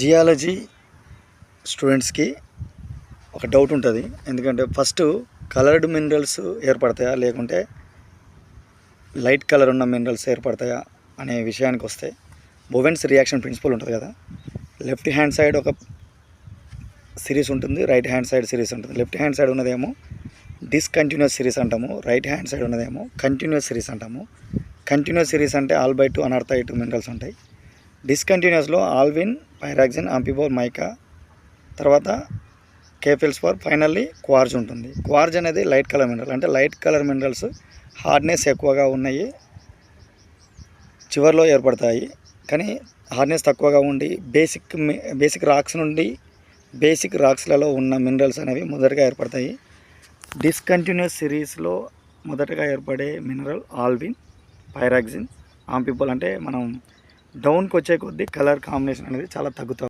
Geology స్టూడెంట్స్కి ఒక doubt ఉంటుంది. ఎందుకంటే ఫస్ట్ కలర్డ్ మినరల్స్ ఏర్పడతాయా లేకుంటే లైట్ కలర్ ఉన్న మినరల్స్ ఏర్పడతాయా అనే విషయానికి వస్తే, బోవెన్స్ రియాక్షన్ ప్రిన్సిపల్ ఉంటుంది కదా. లెఫ్ట్ హ్యాండ్ సైడ్ ఒక సిరీస్ ఉంటుంది, రైట్ హ్యాండ్ సైడ్ సిరీస్ ఉంటుంది. లెఫ్ట్ హ్యాండ్ సైడ్ ఉన్నదేమో డిస్కంటిన్యూస్ సిరీస్ అంటాము, రైట్ హ్యాండ్ సైడ్ ఉన్నదేమో కంటిన్యూస్ సిరీస్ అంటాము. కంటిన్యూస్ సిరీస్ అంటే ఆల్బైట్ అనర్థైట్ మినరల్స్ ఉంటాయి. డిస్కంటిన్యూస్లో ఆల్విన్, పైరాక్సిన్, ఆంఫిబోర్, మైకా, తర్వాత కేఫెల్స్ఫోర్, ఫైనల్లీ క్వార్జ్ ఉంటుంది. క్వార్జ్ అనేది లైట్ కలర్ మినరల్. అంటే లైట్ కలర్ మినరల్స్ హార్డ్నెస్ ఎక్కువగా ఉన్నాయి చివర్లో ఏర్పడతాయి. కానీ హార్డ్నెస్ తక్కువగా ఉండి బేసిక్ రాక్స్లలో ఉన్న మినరల్స్ అనేవి మొదటగా ఏర్పడతాయి. డిస్కంటిన్యూస్ సిరీస్లో మొదటగా ఏర్పడే మినరల్ ఆల్విన్, పైరాక్సిన్, ఆంఫిబోర్. అంటే మనం డౌన్కి వచ్చే కొద్దీ కలర్ కాంబినేషన్ అనేది చాలా తగ్గుతుంది.